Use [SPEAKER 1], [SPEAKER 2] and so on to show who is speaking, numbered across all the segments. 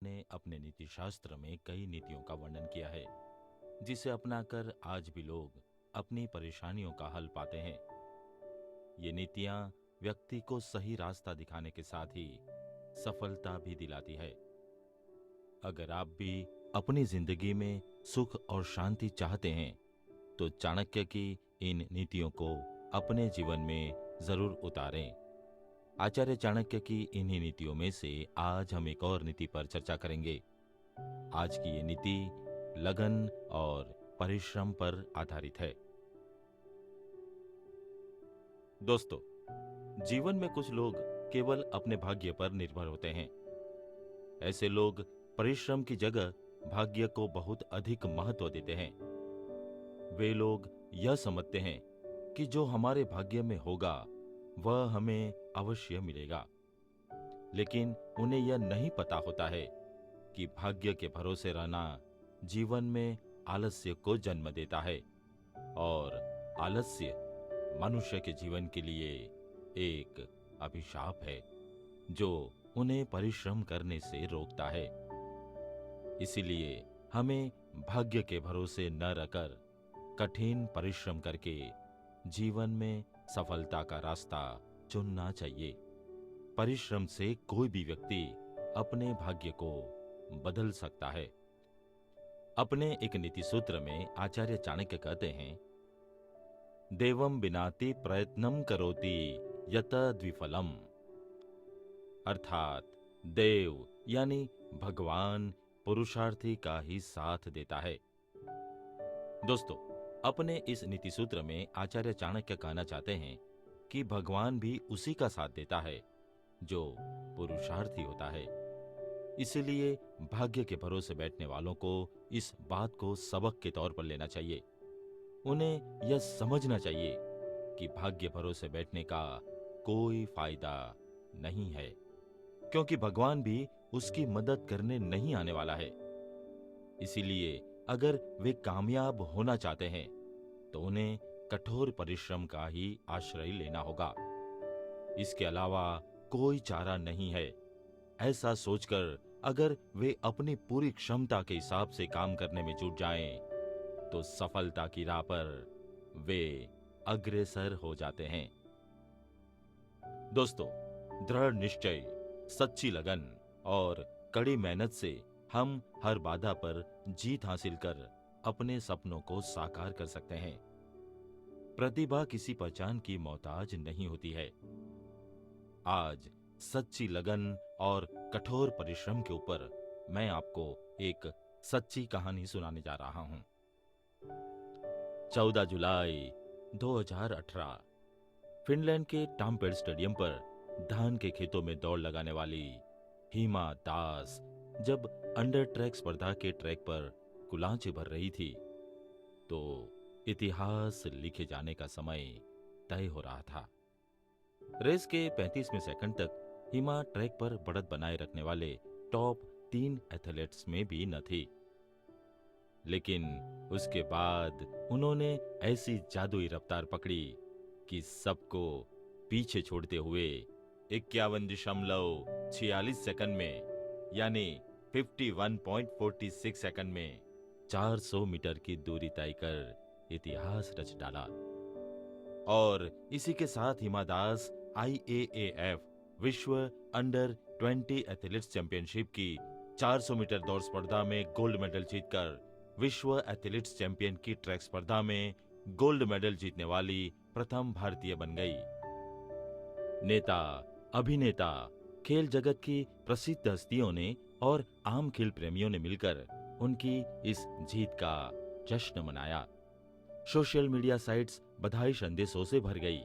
[SPEAKER 1] ने अपने नीति शास्त्र में कई नीतियों का वर्णन किया है, जिसे अपनाकर आज भी लोग अपनी परेशानियों का हल पाते हैं। ये नीतियां व्यक्ति को सही रास्ता दिखाने के साथ ही सफलता भी दिलाती है। अगर आप भी अपनी जिंदगी में सुख और शांति चाहते हैं, तो चाणक्य की इन नीतियों को अपने जीवन में जरूर उतारें। आचार्य चाणक्य की इन्हीं नीतियों में से आज हम एक और नीति पर चर्चा करेंगे। आज की ये नीति लगन और परिश्रम पर आधारित है। दोस्तों, जीवन में कुछ लोग केवल अपने भाग्य पर निर्भर होते हैं। ऐसे लोग परिश्रम की जगह भाग्य को बहुत अधिक महत्व देते हैं। वे लोग यह समझते हैं कि जो हमारे भाग्य में होगा वह हमें अवश्य मिलेगा, लेकिन उन्हें यह नहीं पता होता है कि भाग्य के भरोसे रहना जीवन में आलस्य को जन्म देता है और आलस्य मनुष्य के जीवन के लिए एक अभिशाप है जो उन्हें परिश्रम करने से रोकता है। इसीलिए हमें भाग्य के भरोसे न रहकर कठिन परिश्रम करके जीवन में सफलता का रास्ता चुनना चाहिए। परिश्रम से कोई भी व्यक्ति अपने भाग्य को बदल सकता है। अपने एक नीति सूत्र में आचार्य चाणक्य कहते हैं, देवम बिनाति प्रयत्नम करोति यत द्विफलम। अर्थात देव यानी भगवान पुरुषार्थी का ही साथ देता है। दोस्तों, अपने इस नीति सूत्र में आचार्य चाणक्य कहना चाहते हैं कि भगवान भी उसी का साथ देता है जो पुरुषार्थी होता है। इसलिए भाग्य के भरोसे बैठने वालों को इस बात को सबक के तौर पर लेना चाहिए। उन्हें यह समझना चाहिए कि भाग्य भरोसे बैठने का कोई फायदा नहीं है, क्योंकि भगवान भी उसकी मदद करने नहीं आने वाला है। इसीलिए अगर वे कामयाब होना चाहते हैं तो उन्हें कठोर परिश्रम का ही आश्रय लेना होगा। इसके अलावा कोई चारा नहीं है। ऐसा सोचकर अगर वे अपनी पूरी क्षमता के हिसाब से काम करने में जुट जाएं, तो सफलता की राह पर वे अग्रसर हो जाते हैं। दोस्तों, दृढ़ निश्चय, सच्ची लगन और कड़ी मेहनत से हम हर बाधा पर जीत हासिल कर अपने सपनों को साकार कर सकते हैं। प्रतिभा किसी पहचान की मोहताज नहीं होती है। आज सच्ची लगन और कठोर परिश्रम के ऊपर मैं आपको एक सच्ची कहानी सुनाने जा रहा हूं। 14 जुलाई 2018 फिनलैंड के टाम्पेड स्टेडियम पर धान के खेतों में दौड़ लगाने वाली हिमा दास जब अंडर ट्रैक स्पर्धा के ट्रैक पर कुलांचे भर रही थी, तो इतिहास लिखे जाने का समय तय हो रहा था। रेस के 35वें सेकंड तक हिमा ट्रैक पर बढ़त बनाए रखने वाले टॉप 3 एथलीट्स में भी न थी, लेकिन उसके बाद उन्होंने ऐसी जादुई रफ्तार पकड़ी कि सबको पीछे छोड़ते हुए 51.46 सेकंड में, यानी 51.46 सेकंड में 400 मीटर की दूरी तय कर इतिहास रच डाला। और इसी के साथ हिमा दास IAAF विश्व अंडर 20 एथलीट्स चैंपियनशिप की 400 मीटर दौड़ स्पर्धा में गोल्ड मेडल जीतकर विश्व एथलीट्स चैंपियन की ट्रैक स्पर्धा में गोल्ड मेडल जीतने वाली प्रथम भारतीय बन गई। नेता, अभिनेता, खेल जगत की प्रसिद्ध हस्तियों ने और आम खेल प्रेमियों ने मिलकर उनकी इस जीत का जश्न मनाया। सोशल मीडिया साइट्स बधाई संदेशों से भर गई।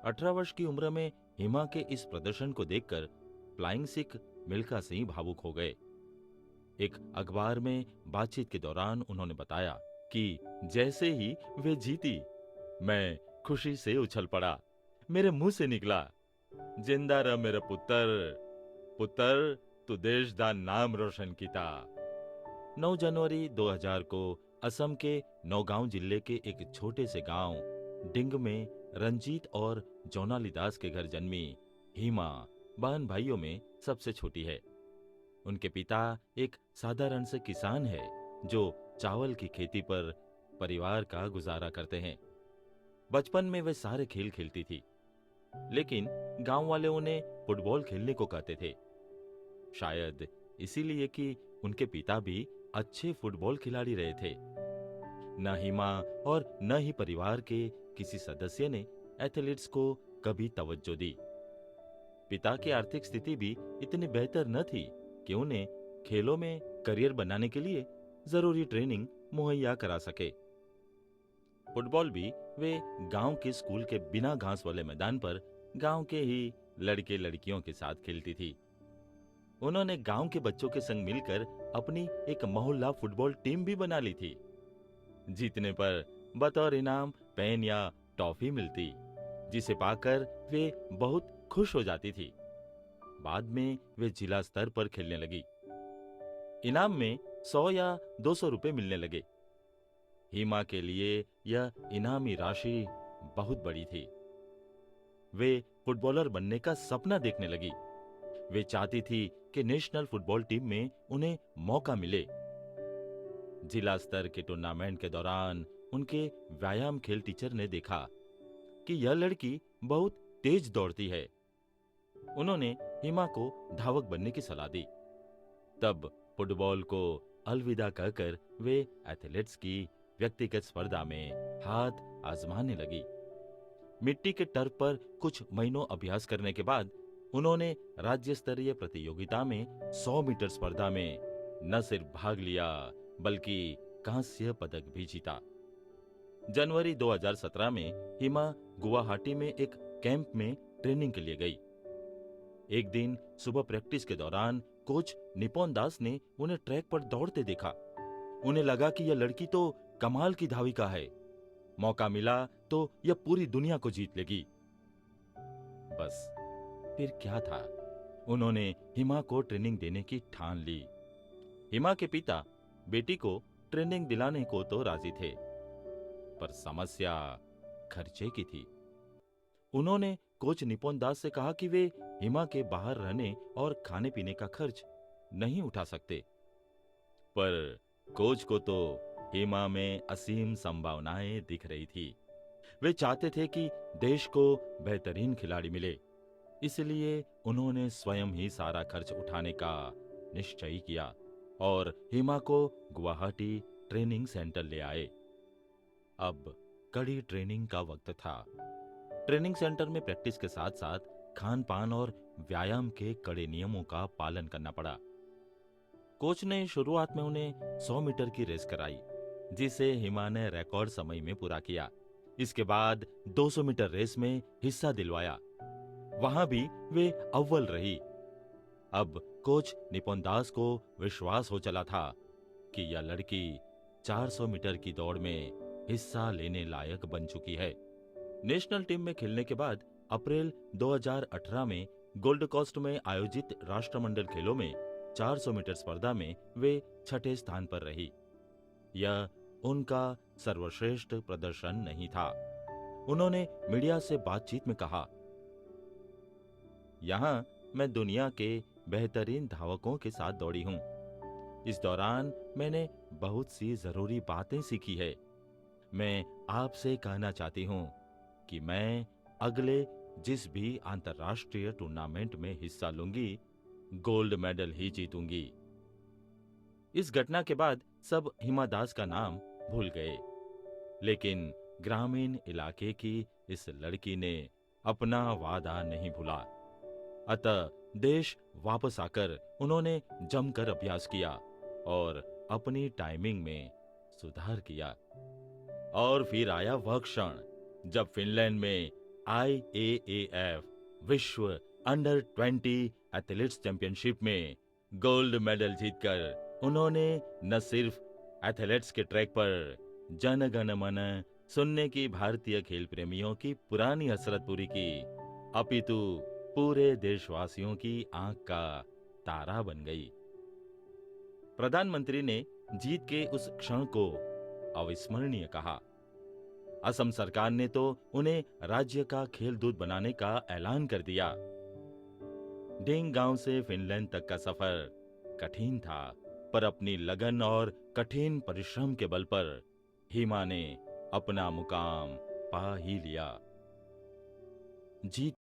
[SPEAKER 1] 18 वर्ष की उम्र में हिमा के इस प्रदर्शन को देखकर फ्लाइंग सिख मिल्खा सिंह भावुक हो गए। एक अखबार में बातचीत के दौरान उन्होंने बताया कि जैसे ही वे जीती, मैं खुशी से उछल पड़ा। मेरे मुंह से निकला, जिंदा रह मेरा पुत्र, पुत्र तू देश दा नाम रोशन कीता। 9 जनवरी 2000 को असम के नौगांव जिले के एक छोटे से गांव डिंग में रंजीत और जोनाली दास के घर जन्मी हिमा बहन भाइयों में सबसे छोटी है। उनके पिता एक साधारण से किसान है जो चावल की खेती पर परिवार का गुजारा करते हैं। बचपन में वे सारे खेल खेलती थी, लेकिन गांव वाले उन्हें फुटबॉल खेलने को कहते थे। शायद इसीलिए कि उनके पिता भी अच्छे फुटबॉल खिलाड़ी रहे थे। न हिमा और न ही परिवार के किसी सदस्य ने एथलीट्स को कभी तवज्जो दी। पिता की आर्थिक स्थिति भी इतनी बेहतर न थी कि उन्हें खेलों में करियर बनाने के लिए जरूरी ट्रेनिंग मुहैया करा सके। फुटबॉल भी वे गांव के स्कूल के बिना घास वाले मैदान पर गांव के ही लड़के लड़कियों के साथ खेलती थी। उन्होंने गांव के बच्चों के संग मिलकर अपनी एक मोहल्ला फुटबॉल टीम भी बना ली थी। जीतने पर बतौर इनाम पेन या टॉफी मिलती, जिसे पाकर वे बहुत खुश हो जाती थी। बाद में वे जिला स्तर पर खेलने लगी। इनाम में 100 या 200 रुपए मिलने लगे। हिमा के लिए यह इनामी राशि बहुत बड़ी थी। वे फुटबॉलर बनने का सपना देखने लगी। वे चाहती थी कि नेशनल फुटबॉल टीम में उन्हें मौका मिले। जिला स्तर के टूर्नामेंट के दौरान उनके व्यायाम खेल टीचर ने देखा कि यह लड़की बहुत तेज दौड़ती है। उन्होंने हिमा को धावक बनने की सलाह दी। तब फुटबॉल को अलविदा कहकर वे एथलेट्स की व्यक्तिगत स्पर्धा में हाथ आजमाने लगी। मिट्टी के टर्फ पर कुछ महीनों अभ्यास करने के बाद उन्होंने राज्य स्तरीय प्रतियोगिता में 100 मीटर स्पर्धा में न सिर्फ भाग लिया बल्कि कांस्य पदक भी जीता। जनवरी 2017 में हिमा गुवाहाटी में एक कैंप में ट्रेनिंग के लिए गई। एक दिन सुबह प्रैक्टिस के दौरान कोच निपोन दास ने उन्हें ट्रैक पर दौड़ते देखा। उन्हें लगा कि यह लड़की तो कमाल की धाविका है। मौका मिला तो यह पूरी दुनिया को जीत लेगी। बस फिर क्या था, उन्होंने हिमा को ट्रेनिंग देने की ठान ली। हिमा के पिता बेटी को ट्रेनिंग दिलाने को तो राजी थे, पर समस्या खर्चे की थी। उन्होंने कोच निपोन दास से कहा कि वे हिमा के बाहर रहने और खाने पीने का खर्च नहीं उठा सकते। पर कोच को तो हिमा में असीम संभावनाएं दिख रही थी। वे चाहते थे कि देश को बेहतरीन खिलाड़ी मिले, इसलिए उन्होंने स्वयं ही सारा खर्च उठाने का निश्चय किया और हिमा को गुवाहाटी ट्रेनिंग सेंटर ले आए। अब कड़ी ट्रेनिंग का वक्त था। ट्रेनिंग सेंटर में प्रैक्टिस के साथ साथ खान पान और व्यायाम के कड़े नियमों का पालन करना पड़ा। कोच ने शुरुआत में उन्हें 100 मीटर की रेस कराई, जिसे हिमा ने रिकॉर्ड समय में पूरा किया। इसके बाद 200 मीटर रेस में हिस्सा दिलवाया। वहां भी वे अव्वल रही। अब कोच निपोन दास को विश्वास हो चला था कि यह लड़की 400 मीटर की दौड़ में हिस्सा लेने लायक बन चुकी है। नेशनल टीम में खेलने के बाद अप्रैल 2018 में गोल्ड कोस्ट में आयोजित राष्ट्रमंडल खेलों में 400 मीटर स्पर्धा में वे 6ठे स्थान पर रही। यह उनका सर्वश्रेष्ठ प्रदर्शन नहीं था। उन्होंने मीडिया से बातचीत में कहा, यहां मैं दुनिया के बेहतरीन धावकों के साथ दौड़ी हूं। इस दौरान मैंने बहुत सी जरूरी बातें सीखी है। मैं आपसे कहना चाहती हूं कि मैं अगले जिस भी अंतर्राष्ट्रीय टूर्नामेंट में हिस्सा लूंगी, गोल्ड मेडल ही जीतूंगी। इस घटना के बाद सब हिमा दास का नाम भूल गए, लेकिन ग्रामीण इलाके की इस लड़की ने अपना वादा नहीं भूला। अतः देश वापस आकर उन्होंने जमकर अभ्यास किया और अपनी टाइमिंग में सुधार किया। और फिर आया वह क्षण जब फिनलैंड में IAAF विश्व अंडर 20 एथलेटिक्स चैंपियनशिप में गोल्ड मेडल जीतकर उन्होंने न सिर्फ एथलेटिक्स के ट्रैक पर जन गण मन सुनने की भारतीय खेल प्रेमियों की पुरानी हसरत पूरी की, अपितु पूरे देशवासियों की आंख का तारा बन गई। प्रधानमंत्री ने जीत के उस क्षण को अविस्मरणीय कहा। असम सरकार ने तो उन्हें राज्य का खेल दूत बनाने का ऐलान कर दिया। डेंग गांव से फिनलैंड तक का सफर कठिन था, पर अपनी लगन और कठिन परिश्रम के बल पर हिमा ने अपना मुकाम पा ही लिया। जीत